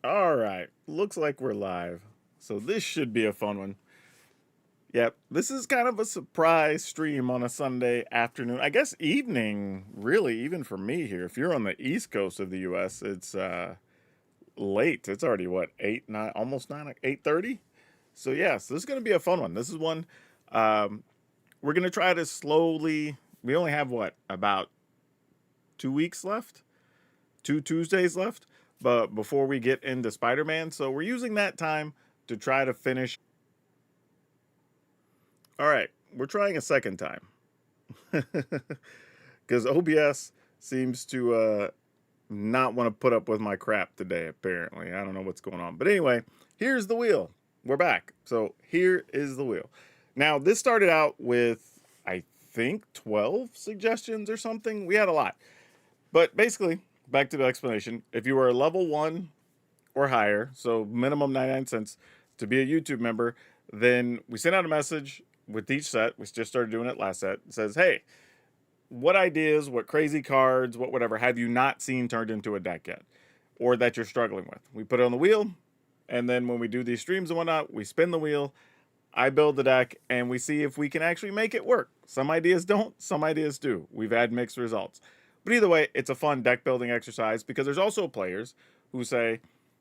All right, looks like we're live. So this should be a fun one. Yep, this is kind of a surprise stream on a Sunday afternoon. I guess evening, really, even for me here. If you're on the East Coast of the US, it's late. It's already what, 8, 9, almost 9, 8:30? So yes, this is going to be a fun one. This is one um we're going to try to slowly. We only have what, about 2 weeks left? 2 Tuesdays left, but before we get into Spider-Man, so we're using that time to try to finish. All right, we're trying a second time because OBS seems to not want to put up with my crap today. Apparently, I don't know what's going on, but anyway, here's the wheel. We're back. So here is the wheel. Now this started out with, I think, 12 suggestions or something. We had a lot, but basically, back to the explanation. If you are level 1 or higher, so minimum 99 cents to be a YouTube member, then we send out a message with each set. We just started doing it last set. It says, hey, what ideas, what crazy cards, what whatever have you not seen turned into a deck yet? Or that you're struggling with? We put it on the wheel, and then when we do these streams and whatnot, we spin the wheel, I build the deck, and we see if we can actually make it work. Some ideas don't, some ideas do. We've had mixed results. But either way, it's a fun deck building exercise because there's also players who say,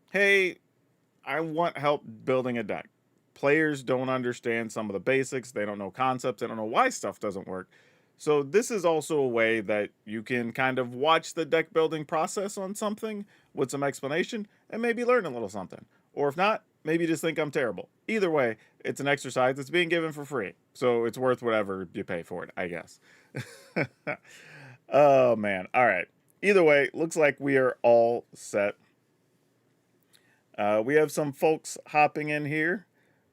hey, I want help building a deck. Players don't understand some of the basics. They don't know concepts. They don't know why stuff doesn't work. So this is also a way that you can kind of watch the deck building process on something with some explanation and maybe learn a little something. Or if not, maybe just think I'm terrible. Either way, it's an exercise that's being given for free. So it's worth whatever you pay for it, I guess. Oh man. All right. Either way, looks like we are all set. We have some folks hopping in here.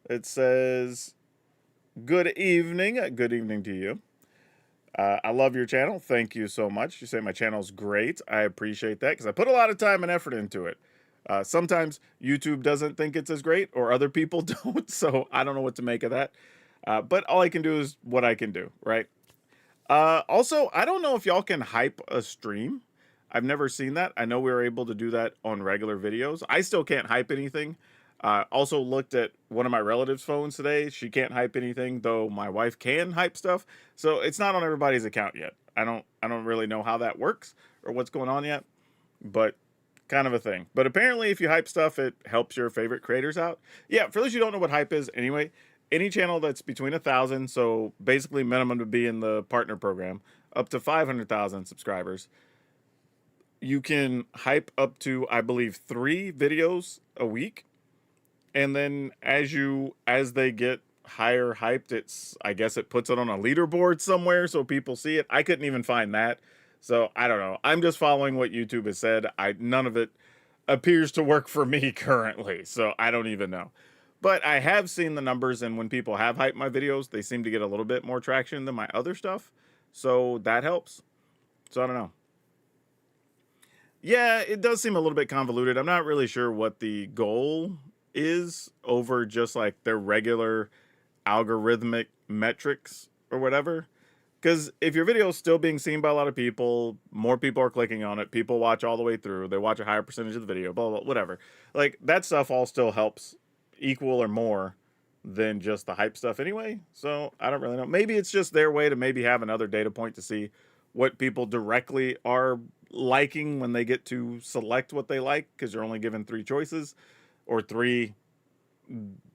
It says, good evening. Good evening to you. I love your channel. Thank you so much. You say my channel's great. I appreciate that because I put a lot of time and effort into it. Sometimes YouTube doesn't think it's as great or other people don't, so I don't know what to make of that. But all I can do is what I can do, right? Also, I don't know if y'all can hype a stream. I've never seen that. I know we were able to do that on regular videos. I still can't hype anything. Also looked at one of my relatives' phones today. She can't hype anything, though my wife can hype stuff. So it's not on everybody's account yet. I don't really know how that works or what's going on yet, but kind of a thing. But apparently if you hype stuff, it helps your favorite creators out. Yeah, for those you don't know what hype is anyway, any channel that's between 1,000, so basically minimum to be in the partner program, up to 500,000 subscribers, you can hype up to, I believe, 3 videos a week. And then as they get higher hyped, I guess it puts it on a leaderboard somewhere so people see it. I couldn't even find that. So I don't know. I'm just following what YouTube has said. None of it appears to work for me currently. So I don't even know. But I have seen the numbers, and when people have hyped my videos, they seem to get a little bit more traction than my other stuff. So that helps. So I don't know. Yeah, it does seem a little bit convoluted. I'm not really sure what the goal is over just like their regular algorithmic metrics or whatever. Because if your video is still being seen by a lot of people, more people are clicking on it, people watch all the way through, they watch a higher percentage of the video, blah, blah, blah, whatever. Like, that stuff all still helps equal or more than just the hype stuff anyway. So I don't really know. Maybe it's just their way to maybe have another data point to see what people directly are liking when they get to select what they like, because you're only given 3 choices or 3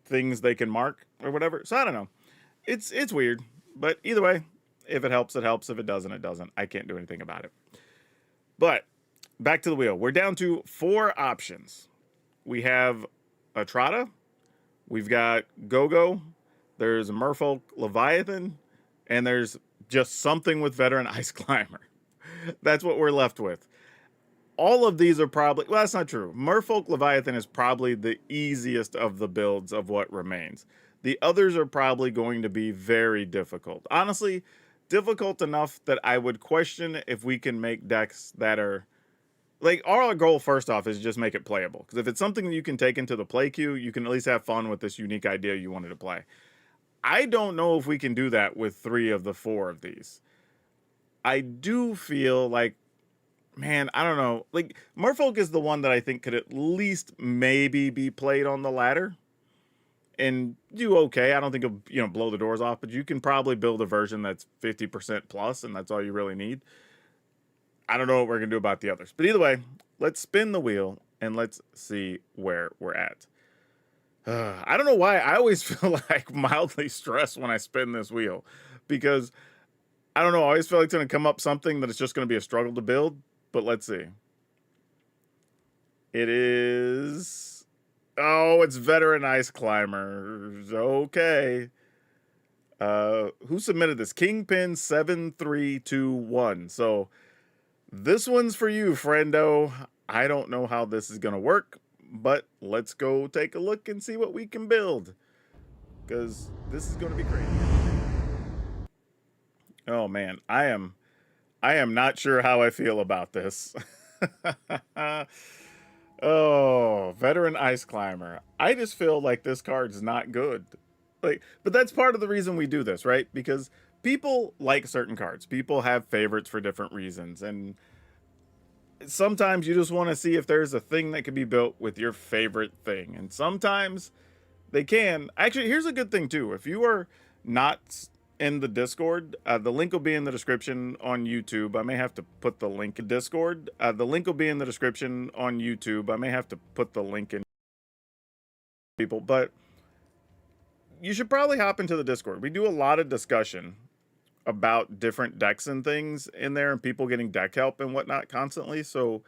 things they can mark or whatever. So I don't know. It's weird, but either way, if it helps, it helps. If it doesn't, it doesn't. I can't do anything about it. But back to the wheel. We're down to 4 options. We have Atrata. We've got Gogo. There's Merfolk Leviathan. And there's just something with Veteran Ice Climber. That's what we're left with. All of these are probably, well, that's not true. Merfolk Leviathan is probably the easiest of the builds of what remains. The others are probably going to be very difficult. Honestly, difficult enough that I would question if we can make decks that are, like, our goal first off is just make it playable. Because if it's something that you can take into the play queue, you can at least have fun with this unique idea you wanted to play. I don't know if we can do that with 3 of the 4 of these. I do feel like man, I don't know. Like, Merfolk is the one that I think could at least maybe be played on the ladder and do okay. I don't think it'll, blow the doors off, but you can probably build a version that's 50% plus, and that's all you really need. I don't know what we're going to do about the others. But either way, let's spin the wheel and let's see where we're at. I don't know why. I always feel like mildly stressed when I spin this wheel because I don't know. I always feel like it's going to come up something that it's just going to be a struggle to build. But let's see. It is. Oh, it's Veteran Ice Climbers. Okay. Who submitted this? Kingpin 7321. So this one's for you, friendo. I don't know how this is going to work, but let's go take a look and see what we can build, because this is going to be great. Oh man, I am not sure how I feel about this. Oh, Veteran Ice Climber. I just feel like this card's not good. Like, but that's part of the reason we do this, right? Because people like certain cards. People have favorites for different reasons, and sometimes you just want to see if there's a thing that could be built with your favorite thing. And sometimes they can. Actually, here's a good thing too. If you are not in the Discord, the link will be in the description on YouTube. I may have to put the link in Discord. The link will be in the description on YouTube. I may have to put the link in people, but you should probably hop into the Discord. We do a lot of discussion about different decks and things in there, and people getting deck help and whatnot constantly. So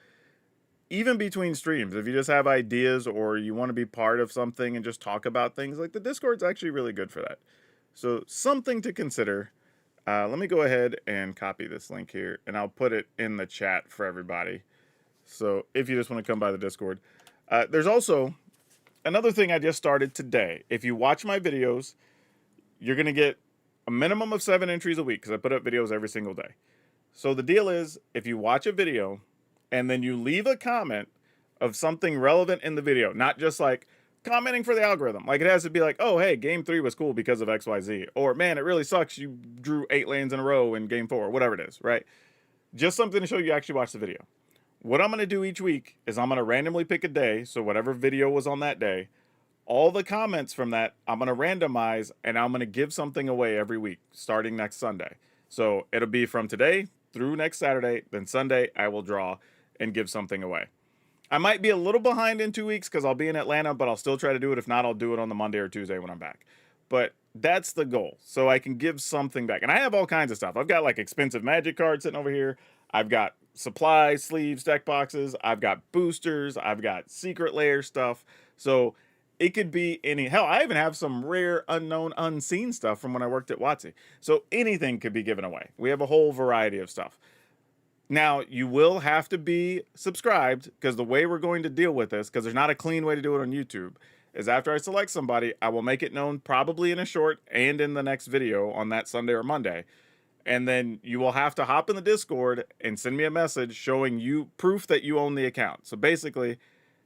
even between streams, if you just have ideas or you want to be part of something and just talk about things, like, the Discord's actually really good for that. So something to consider. Let me go ahead and copy this link here, and I'll put it in the chat for everybody. So if you just want to come by the Discord. There's also another thing I just started today. If you watch my videos, you're going to get a minimum of 7 entries a week, because I put up videos every single day. So the deal is, if you watch a video and then you leave a comment of something relevant in the video, not just like commenting for the algorithm. Like, it has to be like, oh, hey, game 3 was cool because of XYZ. Or, man, it really sucks you drew 8 lands in a row in game 4. Whatever it is, right? Just something to show you actually watched the video. What I'm going to do each week is I'm going to randomly pick a day, so whatever video was on that day, all the comments from that, I'm going to randomize, and I'm going to give something away every week, starting next Sunday. So it'll be from today through next Saturday, then Sunday I will draw and give something away. I might be a little behind in 2 weeks because I'll be in Atlanta, but I'll still try to do it. If not, I'll do it on the Monday or Tuesday when I'm back. But that's the goal, so I can give something back. And I have all kinds of stuff. I've got like expensive Magic cards sitting over here. I've got supplies, sleeves, deck boxes. I've got boosters. I've got secret layer stuff. So it could be any. Hell, I even have some rare, unknown, unseen stuff from when I worked at WotC. So anything could be given away. We have a whole variety of stuff. Now, you will have to be subscribed, because the way we're going to deal with this, because there's not a clean way to do it on YouTube, is after I select somebody, I will make it known probably in a short and in the next video on that Sunday or Monday. And then you will have to hop in the Discord and send me a message showing you proof that you own the account. So basically,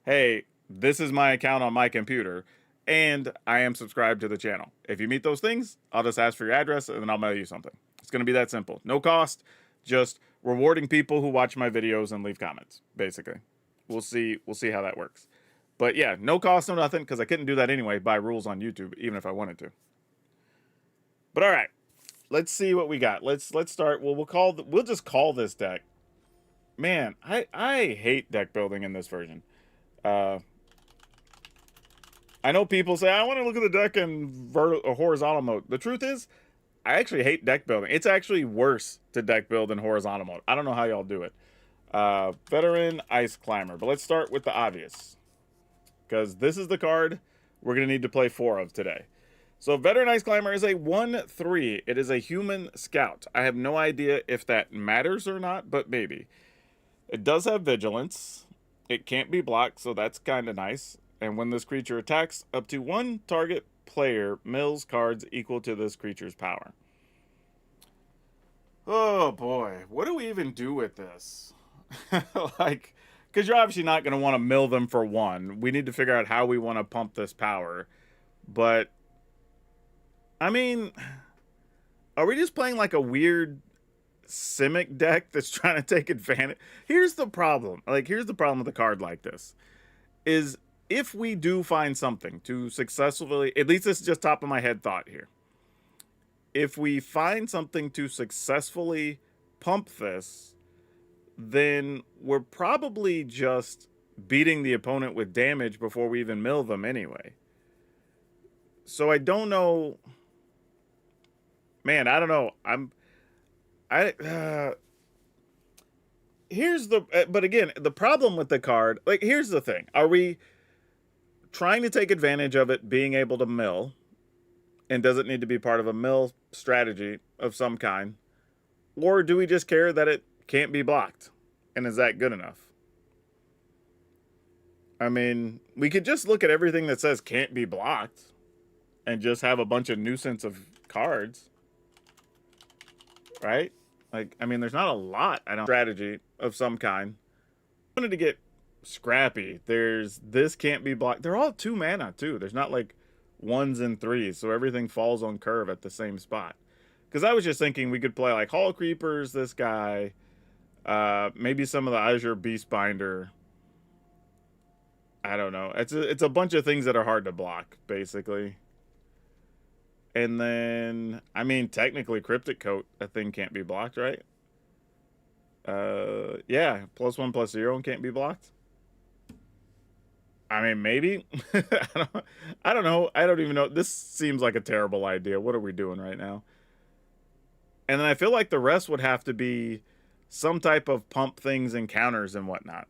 hey, this is my account on my computer, and I am subscribed to the channel. If you meet those things, I'll just ask for your address, and then I'll mail you something. It's going to be that simple. No cost, just rewarding people who watch my videos and leave comments, basically. We'll see how that works. But yeah, no cost, no nothing, because I couldn't do that anyway by rules on YouTube, even if I wanted to. But all right, let's see what we got. Let's start. Well, we'll just call this deck. Man, I hate deck building in this version. I know people say, I want to look at the deck in horizontal mode. The truth is, I actually hate deck building. It's actually worse to deck build in horizontal mode. I don't know how y'all do it. Veteran Ice Climber. But let's start with the obvious, because this is the card we're going to need to play 4 of today. So Veteran Ice Climber is a 1/3. It is a human scout. I have no idea if that matters or not, but maybe. It does have vigilance. It can't be blocked, so that's kind of nice. And when this creature attacks, up to 1 target player mills cards equal to this creature's power. Oh boy, what do we even do with this? Like, because you're obviously not going to want to mill them for 1. We need to figure out how we want to pump this power. But I mean, are we just playing like a weird Simic deck that's trying to take advantage. Here's the problem. Like, here's the problem with a card like this. Is if we do find something to successfully, at least this is just top of my head thought here. If we find something to successfully pump this, then we're probably just beating the opponent with damage before we even mill them anyway. So I don't know. Man, I don't know. Here's the, but again, the problem with the card, like, here's the thing. Are we trying to take advantage of it being able to mill? And does it need to be part of a mill strategy of some kind? Or do we just care that it can't be blocked? And is that good enough? I mean, we could just look at everything that says can't be blocked and just have a bunch of nuisance of cards. Right? Like, I mean, there's not a lot, I don't, strategy of some kind. I wanted to get scrappy. There's this can't be blocked. They're all 2 mana too. There's not like 1s and 3s, so everything falls on curve at the same spot. Because I was just thinking we could play like Hall Creepers, this guy, maybe some of the Azure Beastbinder. I don't know. It's a bunch of things that are hard to block, basically. And then, I mean, technically, Cryptic Coat, that thing can't be blocked, right? Yeah, +1/+0 and can't be blocked. I mean, maybe. I don't know. I don't even know. This seems like a terrible idea. What are we doing right now? And then I feel like the rest would have to be some type of pump things and counters and whatnot.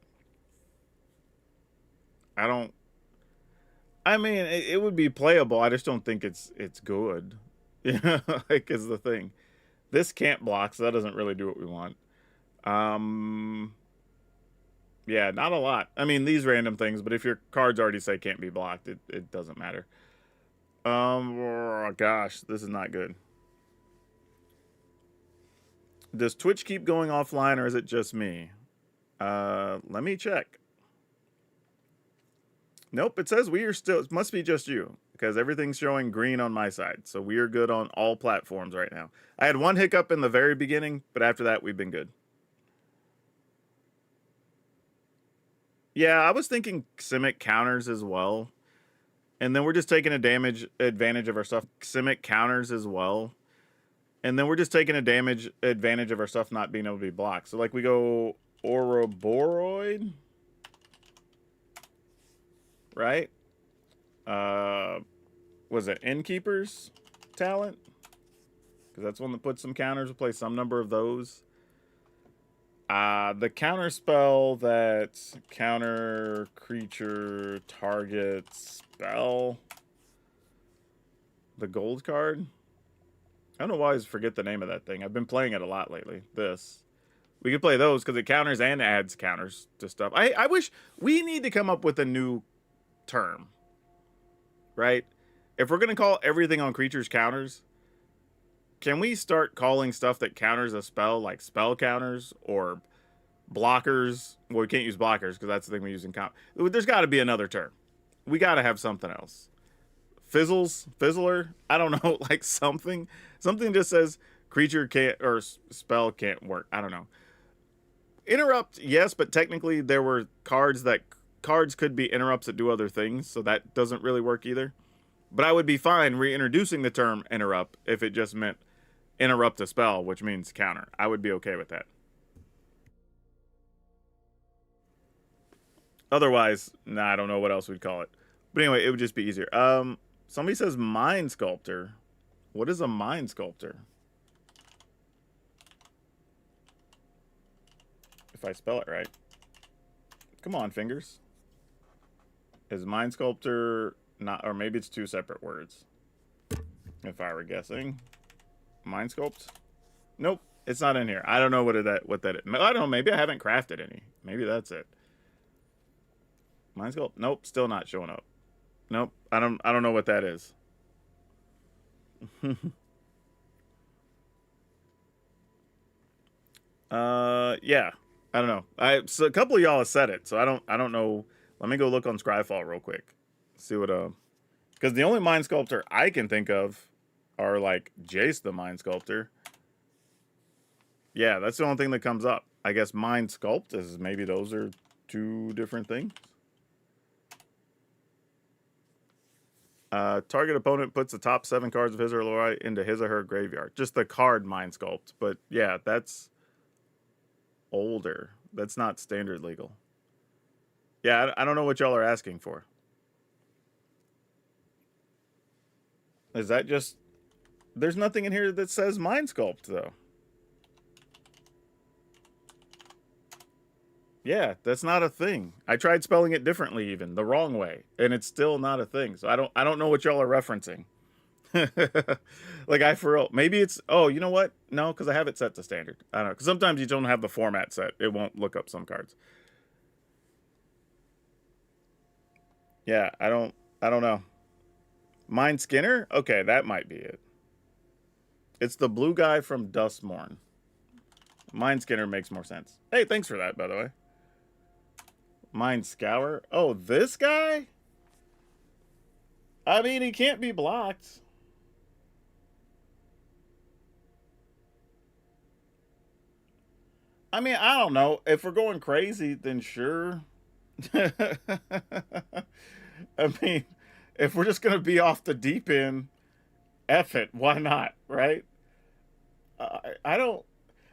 I mean, it would be playable. I just don't think it's good. Yeah, like, is the thing. This can't block, so that doesn't really do what we want. Yeah, not a lot. I mean, these random things, but if your cards already say can't be blocked, it doesn't matter. Gosh, this is not good. Does Twitch keep going offline, or is it just me? Let me check. Nope, it says we are still, it must be just you, because everything's showing green on my side. So we are good on all platforms right now. I had one hiccup in the very beginning, but after that, we've been good. Yeah, I was thinking Simic counters as well. And then we're just taking advantage of our stuff. Simic counters as well. And then we're just taking advantage of our stuff not being able to be blocked. So like we go Ouroboros, right? Was it Innkeeper's Talent? Because that's one that puts some counters. We'll play some number of those. The counter spell that counter creature target spell. The gold card. I don't know why I forget the name of that thing. I've been playing it a lot lately. This. We could play those because it counters and adds counters to stuff. I wish we need to come up with a new term. Right? If we're going to call everything on creatures counters, can we start calling stuff that counters a spell like spell counters or blockers? Well, we can't use blockers because that's the thing we use in comp. There's got to be another term. We got to have something else. Fizzler? I don't know, like something just says creature can't or spell can't work. I don't know. Interrupt, yes, but technically there were cards could be interrupts that do other things, so that doesn't really work either. But I would be fine reintroducing the term interrupt if it just meant interrupt a spell, which means counter. I would be okay with that. Otherwise, I don't know what else we'd call it. But anyway, it would just be easier. Somebody says Mind Sculptor. What is a Mind Sculptor? If I spell it right. Come on, fingers. Is Mind Sculptor not, or maybe it's 2 separate words. If I were guessing. Mind Sculpt? Nope, it's not in here. I don't know what that is. I don't know, maybe I haven't crafted any. Maybe that's it. Mind Sculpt? Nope, still not showing up. Nope, I don't know what that is. Yeah. I don't know. So a couple of y'all have said it, so I don't know. Let me go look on Scryfall real quick. See what because the only Mind Sculptor I can think of are like Jace the Mind Sculptor. Yeah, that's the only thing that comes up. I guess Mind Sculpt is maybe those are two different things. Target opponent puts the top 7 cards of his or her into his or her graveyard. Just the card Mind Sculpt. But yeah, that's older. That's not standard legal. Yeah, I don't know what y'all are asking for. Is that just... There's nothing in here that says Mind Sculpt, though. Yeah, that's not a thing. I tried spelling it differently, even the wrong way, and it's still not a thing. So I don't know what y'all are referencing. Like for real, maybe it's, oh, you know what? No, because I have it set to standard. I don't know, because sometimes you don't have the format set. It won't look up some cards. Yeah, I don't know. Mind Skinner? Okay, that might be it. It's the blue guy from Dustmorn. Mind Skinner makes more sense. Hey, thanks for that, by the way. Mind Scour? Oh, this guy? I mean, he can't be blocked. I mean, I don't know. If we're going crazy, then sure. I mean, if we're just going to be off the deep end, F it. Why not? Right? I don't...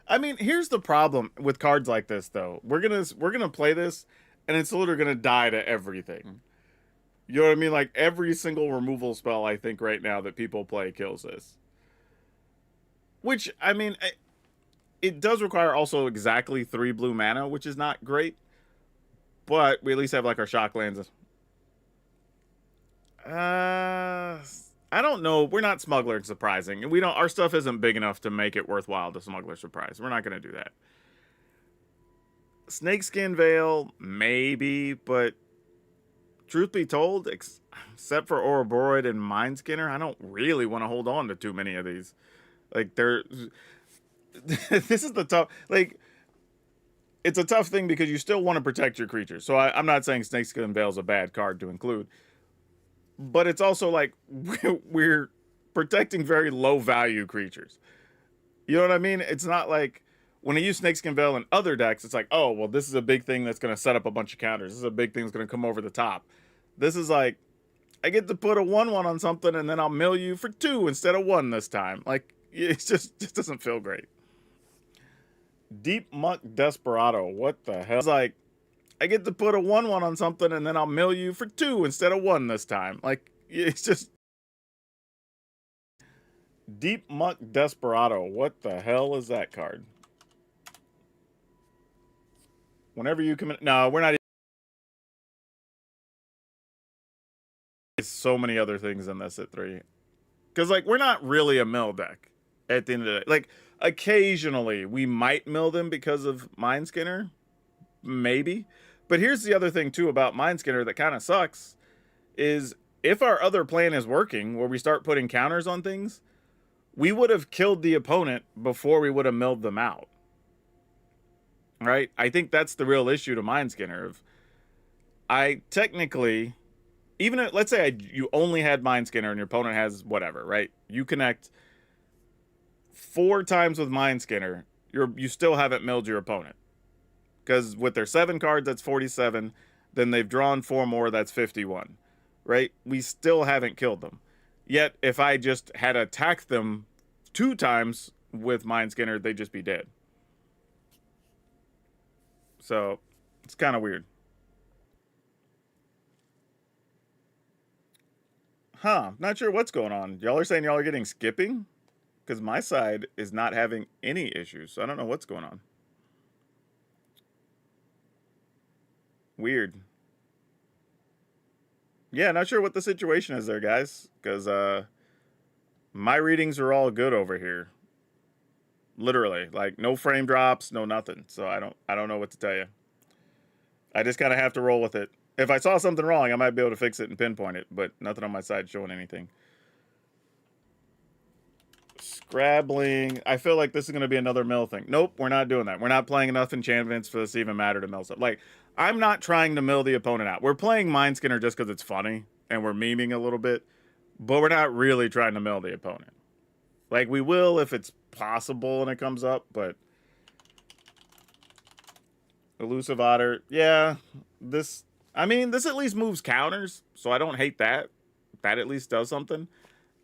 I mean, here's the problem with cards like this, though. We're gonna play this, and it's literally gonna die to everything. You know what I mean? Like every single removal spell I think right now that people play kills this. Which I mean, it does require also exactly 3 blue mana, which is not great. But we at least have like our shock lands. I don't know. We're not Smuggler and Surprising. We don't. Our stuff isn't big enough to make it worthwhile to Smuggler Surprise. We're not going to do that. Snakeskin Veil, maybe, but truth be told, except for Ouroboros and Mind Skinner, I don't really want to hold on to too many of these. Like, they're... this is the tough... Like, it's a tough thing because you still want to protect your creatures. So I'm not saying Snakeskin Veil is a bad card to include. But it's also like we're protecting very low value creatures. You know what I mean? It's not like when I use Snakeskin Veil in other decks, it's like, oh, well, this is a big thing that's going to set up a bunch of counters. This is a big thing that's going to come over the top. This is like, I get to put a 1/1 on something and then I'll mill you for 2 instead of 1 this time. Like, it just doesn't feel great. Deep Muck Desperado. What the hell? It's like, I get to put a 1/1 on something and then I'll mill you for 2 instead of 1 this time. Like, it's just... Deep Muck Desperado. What the hell is that card? Whenever you commit... No, we're not... There's so many other things in this at 3. Because, like, we're not really a mill deck at the end of the day. Like, occasionally we might mill them because of Mind Skinner. Maybe. But here's the other thing, too, about Mind Skinner that kind of sucks. Is if our other plan is working, where we start putting counters on things, we would have killed the opponent before we would have milled them out. Right? I think that's the real issue to Mind Skinner. I technically... Even if, let's say you only had Mind Skinner and your opponent has whatever, right? You connect 4 times with Mind Skinner, you still haven't milled your opponent. Because with their 7 cards, that's 47. Then they've drawn 4 more, that's 51. Right? We still haven't killed them. Yet, if I just had attacked them 2 times with Mind Skinner, they'd just be dead. So, it's kind of weird. Huh, not sure what's going on. Y'all are saying y'all are getting skipping? Because my side is not having any issues, so I don't know what's going on. Weird. Yeah, not sure what the situation is there, guys. Because my readings are all good over here. Literally, like no frame drops, no nothing. So I don't know what to tell you. I just kind of have to roll with it. If I saw something wrong, I might be able to fix it and pinpoint it, but nothing on my side showing anything. Scrabbling. I feel like this is going to be another mill thing. Nope, we're not doing that. We're not playing enough enchantments for this to even matter to mill stuff. Like, I'm not trying to mill the opponent out. We're playing Mind Skinner just because it's funny, and we're memeing a little bit, but we're not really trying to mill the opponent. Like, we will if it's possible and it comes up, but Elusive Otter. Yeah, this. I mean, this at least moves counters, so I don't hate that. That at least does something.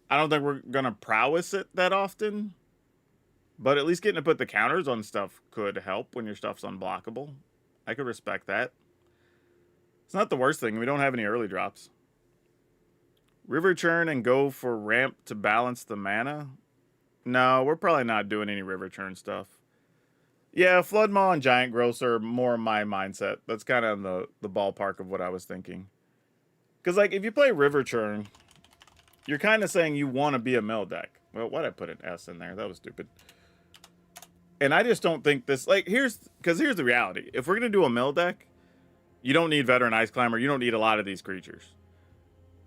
I don't think we're gonna prowess it that often, but at least getting to put the counters on stuff could help when your stuff's unblockable. I could respect that. It's not the worst thing. We don't have any early drops. River Churn and go for ramp to balance the mana. No, we're probably not doing any River Churn stuff. Yeah, Flood Maw and Giant Growth are more my mindset. That's kind of in the ballpark of what I was thinking. Because, like, if you play River Churn, you're kind of saying you want to be a mill deck. Well, why'd I put an S in there? That was stupid. And I just don't think this... Like, here's the reality. If we're going to do a mill deck, you don't need Veteran Ice Climber. You don't need a lot of these creatures.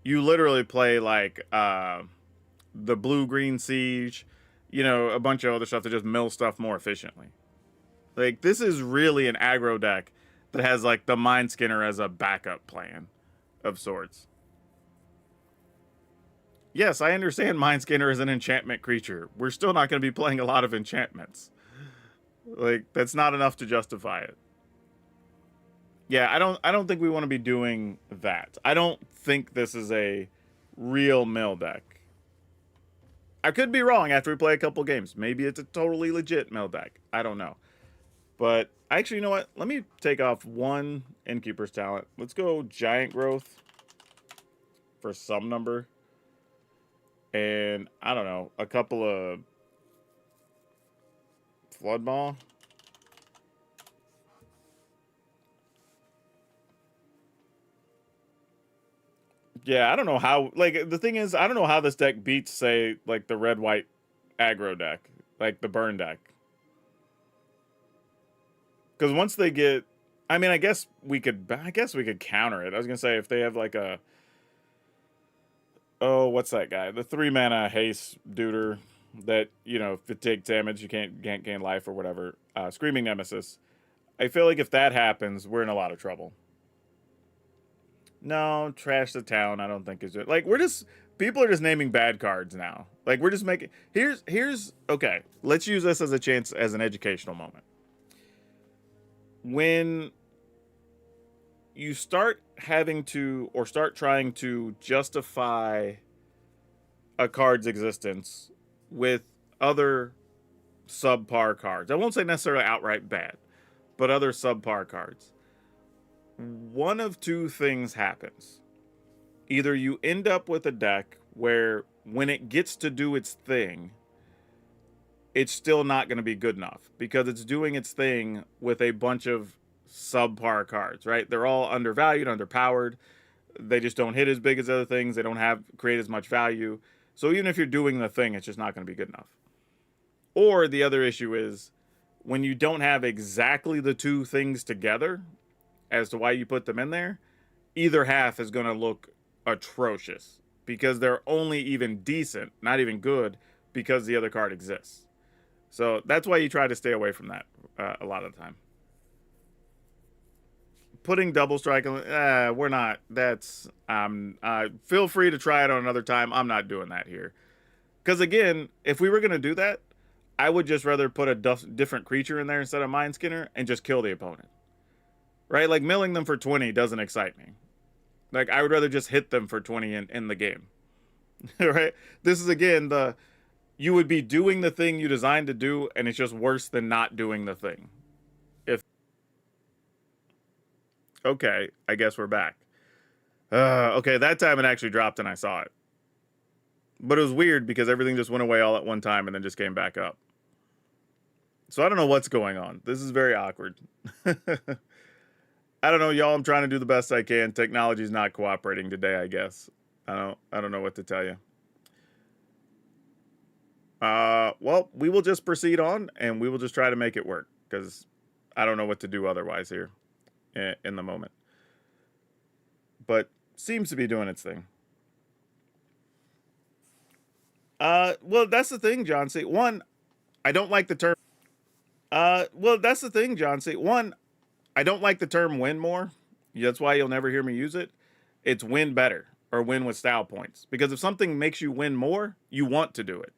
You literally play, like, the Blue-Green Siege, you know, a bunch of other stuff to just mill stuff more efficiently. Like, this is really an aggro deck that has, like, the Mind Skinner as a backup plan of sorts. Yes, I understand Mind Skinner is an enchantment creature. We're still not going to be playing a lot of enchantments. Like, that's not enough to justify it. Yeah, I don't think we want to be doing that. I don't think this is a real mill deck. I could be wrong after we play a couple games. Maybe it's a totally legit mill deck. I don't know. But actually, you know what? Let me take off one Innkeeper's Talent. Let's go Giant Growth for some number. And, I don't know, a couple of Flood Maw. Yeah, I don't know how, like, the thing is, I don't know how this deck beats, say, like, the red-white aggro deck. Like, the burn deck. Because once they get, I mean, I guess we could counter it. I was going to say, if they have, like, a, oh, what's that guy? The 3-mana haste duder that, you know, if it takes damage, you can't gain life or whatever. Screaming Nemesis. I feel like if that happens, we're in a lot of trouble. No, Trash the Town, I don't think is it. Like, people are just naming bad cards now. Like, we're just making, okay, let's use this as a chance, as an educational moment. When you start having to, or start trying to justify a card's existence with other subpar cards, I won't say necessarily outright bad, but other subpar cards, one of two things happens. Either you end up with a deck where when it gets to do its thing, it's still not going to be good enough because it's doing its thing with a bunch of subpar cards, right? They're all undervalued, underpowered. They just don't hit as big as other things. They don't create as much value. So even if you're doing the thing, it's just not going to be good enough. Or the other issue is when you don't have exactly the two things together as to why you put them in there, either half is going to look atrocious because they're only even decent, not even good, because the other card exists. So that's why you try to stay away from that a lot of the time. Putting double strike, we're not. That's feel free to try it on another time. I'm not doing that here. Because again, if we were going to do that, I would just rather put a different creature in there instead of Mind Skinner and just kill the opponent. Right? Like, milling them for 20 doesn't excite me. Like, I would rather just hit them for 20 in the game. Right? This is, again, you would be doing the thing you designed to do, and it's just worse than not doing the thing. Okay, I guess we're back. Okay, that time it actually dropped and I saw it. But it was weird because everything just went away all at one time and then just came back up. So I don't know what's going on. This is very awkward. I don't know, y'all. I'm trying to do the best I can. Technology's not cooperating today, I guess. I don't know what to tell you. Well, we will just proceed on and we will just try to make it work because I don't know what to do otherwise here in the moment. But seems to be doing its thing. Well, that's the thing, John C. One, I don't like the term. Well, that's the thing, John C. One, I don't like the term win more. That's why you'll never hear me use it. It's win better or win with style points. Because if something makes you win more, you want to do it.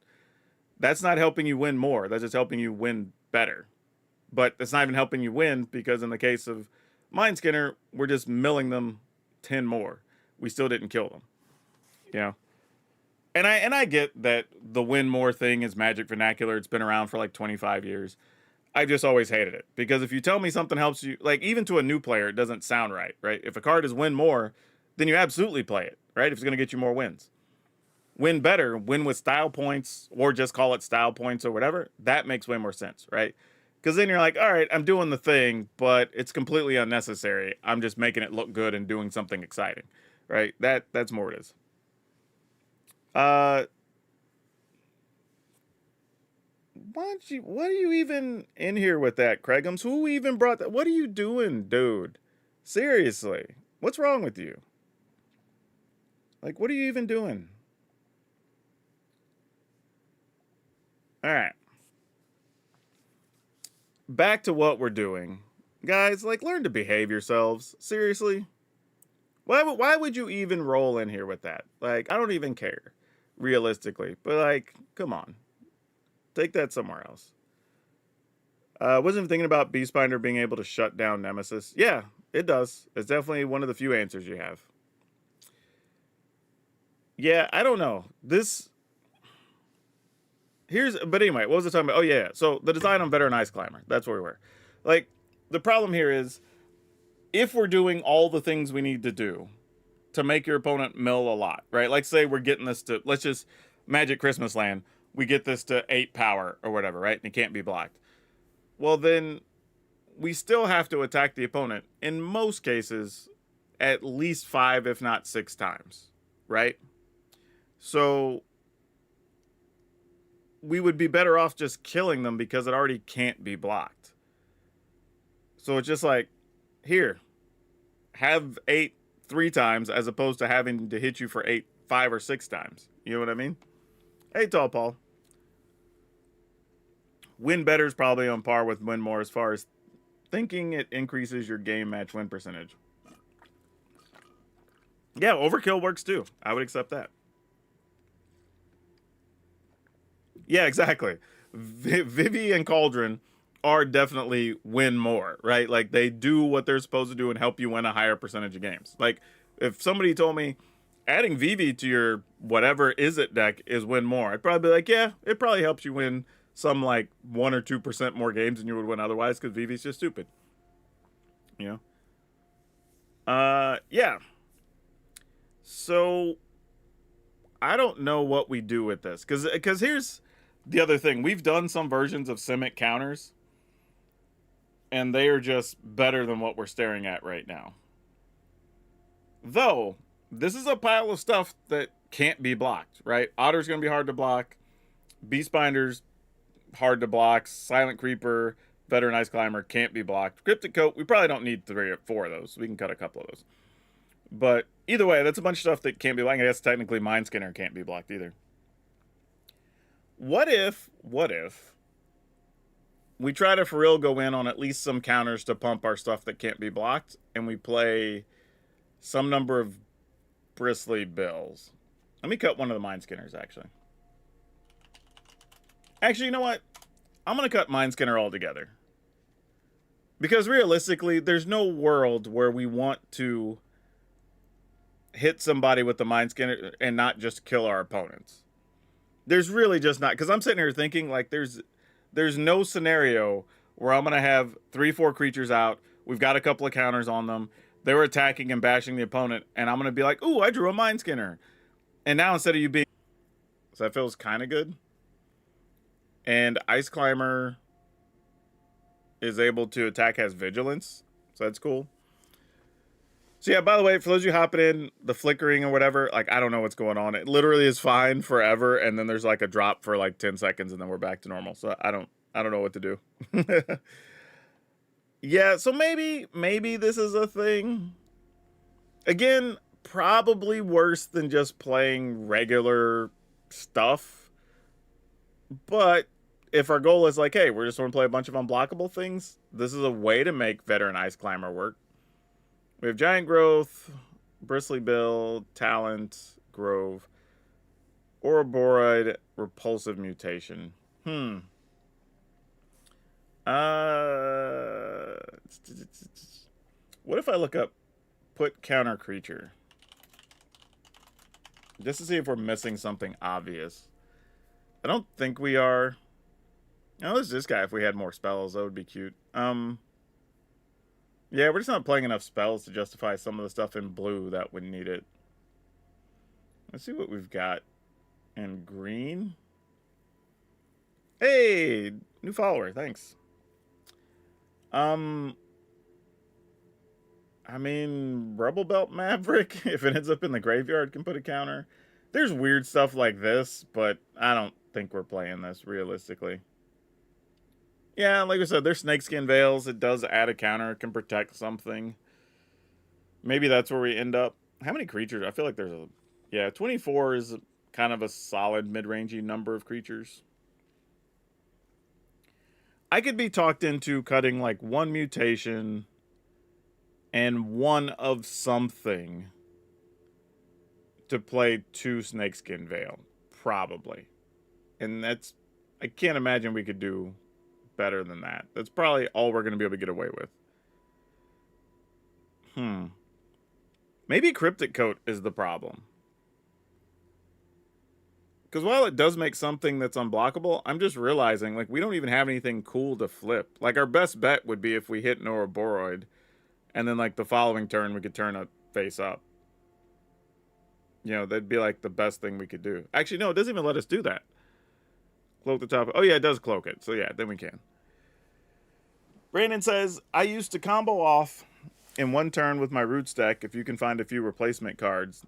That's not helping you win more. That's just helping you win better. But it's not even helping you win because in the case of Mind Skinner, we're just milling them 10 more. We still didn't kill them. You know? And I get that the win more thing is Magic vernacular. It's been around for like 25 years. I just always hated it because if you tell me something helps you, like even to a new player, it doesn't sound right, right? If a card is win more, then you absolutely play it, right? If it's going to get you more wins. Win better, win with style points, or just call it style points or whatever. That makes way more sense, right? Because then you're like, all right, I'm doing the thing, but it's completely unnecessary. I'm just making it look good and doing something exciting, right? That's more it is. Uh, what are you even in here with that, Craigums? Who even brought that? What are you doing, dude? Seriously, what's wrong with you? Like, what are you even doing? All right. Back to what we're doing. Guys, like, learn to behave yourselves. Seriously. Why would you even roll in here with that? Like, I don't even care, realistically. But, like, come on. Take that somewhere else. Wasn't thinking about Beastbinder being able to shut down Nemesis. Yeah, it does. It's definitely one of the few answers you have. Yeah, I don't know. But anyway, what was I talking about? Oh, yeah. So the design on Veteran Ice Climber. That's where we were. Like, the problem here is if we're doing all the things we need to do to make your opponent mill a lot, right? Like, say we're getting this to, let's just Magic Christmas Land. We get this to 8 power or whatever, right? And it can't be blocked. Well, then we still have to attack the opponent in most cases at least 5, if not 6 times, right? So we would be better off just killing them because it already can't be blocked. So it's just like, here, have 8 3 times as opposed to having to hit you for 8 5 or 6 times. You know what I mean? Hey, Tall Paul. Win better is probably on par with win more as far as thinking it increases your game match win percentage. Yeah, overkill works too. I would accept that. Yeah, exactly. Vivi and Cauldron are definitely win more, right? Like they do what they're supposed to do and help you win a higher percentage of games. Like if somebody told me adding Vivi to your whatever is it deck is win more, I'd probably be like, yeah, it probably helps you win some like 1 or 2% more games than you would win otherwise because Vivi's just stupid. You know? Yeah. So I don't know what we do with this because here's the other thing. We've done some versions of Simic counters, and they are just better than what we're staring at right now. Though, this is a pile of stuff that can't be blocked, right? Otter's going to be hard to block. Beastbinder's hard to block. Silent Creeper, Veteran Ice Climber can't be blocked. Cryptic Coat, we probably don't need 3 or 4 of those. So we can cut a couple of those. But either way, that's a bunch of stuff that can't be blocked. I guess technically Mind Skinner can't be blocked either. What if we try to for real go in on at least some counters to pump our stuff that can't be blocked, and we play some number of Bristly Bills? Let me cut one of the Mind Skinners, actually. Actually, you know what? I'm going to cut Mind Skinner altogether. Because realistically, there's no world where we want to hit somebody with the Mind Skinner and not just kill our opponents. There's really just not, because I'm sitting here thinking like there's no scenario where I'm gonna have 3-4 creatures out. We've got a couple of counters on them. They were attacking and bashing the opponent, and I'm gonna be like, "Ooh, I drew a Mind Skinner," and now instead of you being, so that feels kind of good. And Ice Climber is able to attack, has vigilance, so that's cool. So yeah, by the way, for those of you hopping in, the flickering or whatever, like I don't know what's going on. It literally is fine forever, and then there's like a drop for like 10 seconds, and then we're back to normal. So I don't know what to do. Yeah, so maybe this is a thing. Again, probably worse than just playing regular stuff. But if our goal is like, hey, we're just going to play a bunch of unblockable things, this is a way to make Veteran Ice Climber work. We have Giant Growth, Bristly Bill, Talent, Grove, Ouroborid, Repulsive Mutation. Uh, what if I look up put counter creature? Just to see if we're missing something obvious. I don't think we are. Oh, there's this guy. If we had more spells, that would be cute. Yeah, we're just not playing enough spells to justify some of the stuff in blue that would need it. Let's see what we've got in green. Hey, new follower. Thanks. I mean, Rebel Belt Maverick, if it ends up in the graveyard, can put a counter. There's weird stuff like this, but I don't think we're playing this realistically. Yeah, like I said, there's Snakeskin Veils. It does add a counter. It can protect something. Maybe that's where we end up. How many creatures? I feel like there's a... Yeah, 24 is kind of a solid mid-rangey number of creatures. I could be talked into cutting like one mutation and one of something to play 2 Snakeskin Veil. Probably. And that's... I can't imagine we could do better than that. That's probably all we're going to be able to get away with. Maybe Cryptic Coat is the problem. Because while it does make something that's unblockable, I'm just realizing, like, we don't even have anything cool to flip. Like, our best bet would be if we hit an Ouroboros, and then, like, the following turn, we could turn it face up. You know, that'd be, like, the best thing we could do. Actually, no, it doesn't even let us do that. Cloak the top. Oh, yeah, it does cloak it. So, yeah, then we can. Brandon says, I used to combo off in one turn with my Roots deck if you can find a few replacement cards.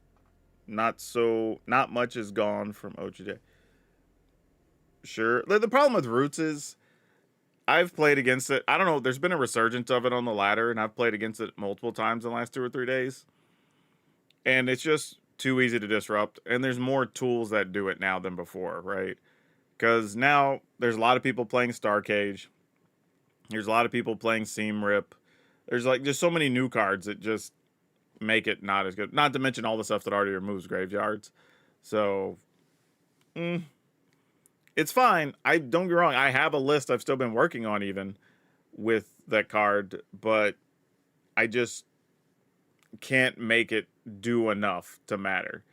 Not much is gone from OGJ. Sure. The problem with Roots is I've played against it. I don't know. There's been a resurgence of it on the ladder, and I've played against it multiple times in the last 2 or 3 days. And it's just too easy to disrupt. And there's more tools that do it now than before, right? Because now there's a lot of people playing Star Cage. There's a lot of people playing Seam Rip. There's like just so many new cards that just make it not as good. Not to mention all the stuff that already removes graveyards. So, it's fine. Don't get me wrong. I have a list I've still been working on even with that card, but I just can't make it do enough to matter.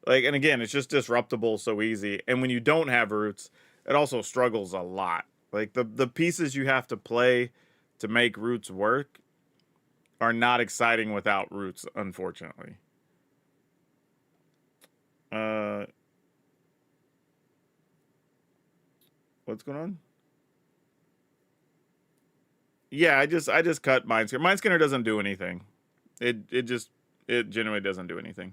Like, and again, it's just disruptible so easy. And when you don't have Roots, it also struggles a lot. Like, the pieces you have to play to make Roots work are not exciting without Roots, unfortunately. What's going on? Yeah, I just cut Mindskinner. Mindskinner doesn't do anything. It genuinely doesn't do anything.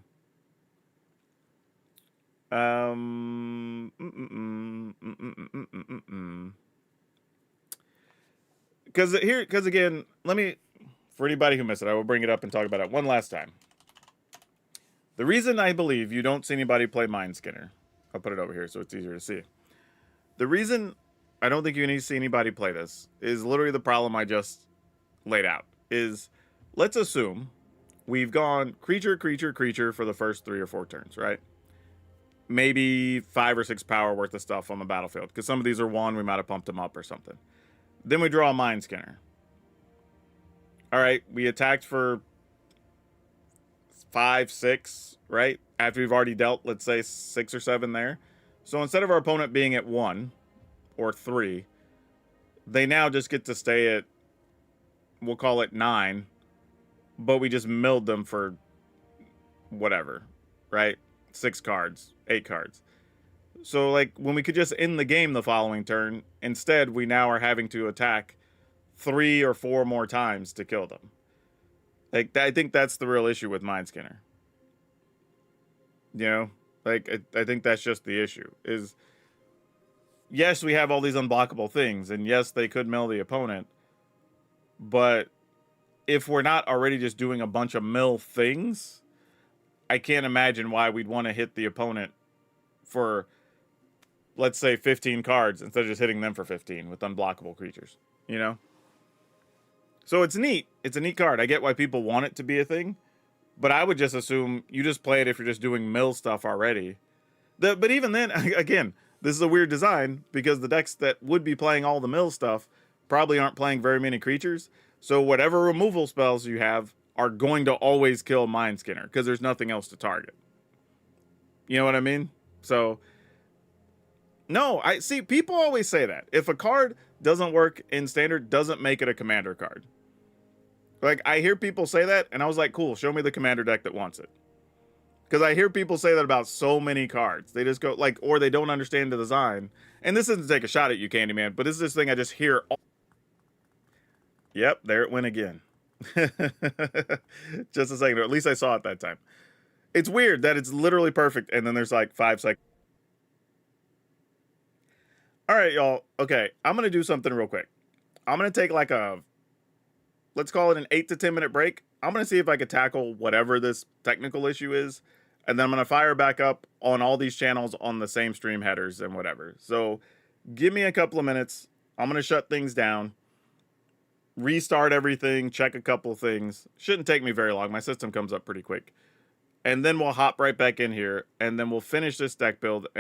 Because again, for anybody who missed it, I will bring it up and talk about it one last time. The reason I believe you don't see anybody play Mindskinner, I'll put it over here so it's easier to see. The reason I don't think you need to see anybody play this is literally the problem I just laid out. Is, let's assume we've gone creature, creature, creature for the first 3 or 4 turns, right? Maybe 5 or 6 power worth of stuff on the battlefield. Because some of these are 1, we might have pumped them up or something. Then we draw a Mindskinner. Alright, we attacked for 5, 6, right? After we've already dealt, let's say, 6 or 7 there. So instead of our opponent being at 1 or 3, they now just get to stay at, we'll call it 9, but we just milled them for whatever, right? 6 cards, 8 cards. So, like, when we could just end the game the following turn, instead we now are having to attack 3 or 4 more times to kill them. Like, I think that's the real issue with Mindskinner. You know? Like, I think that's just the issue. Is, yes, we have all these unblockable things, and yes, they could mill the opponent, but if we're not already just doing a bunch of mill things, I can't imagine why we'd want to hit the opponent for, let's say, 15 cards instead of just hitting them for 15 with unblockable creatures, you know? So it's neat. It's a neat card. I get why people want it to be a thing, but I would just assume you just play it if you're just doing mill stuff already. But even then, again, this is a weird design because the decks that would be playing all the mill stuff probably aren't playing very many creatures. So whatever removal spells you have are going to always kill Mind Skinner because there's nothing else to target. You know what I mean? So, no, I see people always say that. If a card doesn't work in standard, doesn't make it a commander card. Like, I hear people say that, and I was like, cool, show me the commander deck that wants it. Because I hear people say that about so many cards. They just go, like, or they don't understand the design. And this isn't to take a shot at you, Candyman, but this is this thing I just hear. Yep, there it went again. Just a second, or at least I saw it that time. It's weird that it's literally perfect, and then there's like 5 seconds. All right, y'all. Okay, I'm going to do something real quick. I'm going to take like a, let's call it an 8 to 10 minute break. I'm going to see if I can tackle whatever this technical issue is. And then I'm going to fire back up on all these channels on the same stream headers and whatever. So give me a couple of minutes. I'm going to shut things down, restart everything, check a couple of things. Shouldn't take me very long. My system comes up pretty quick. And then we'll hop right back in here, and then we'll finish this deck build.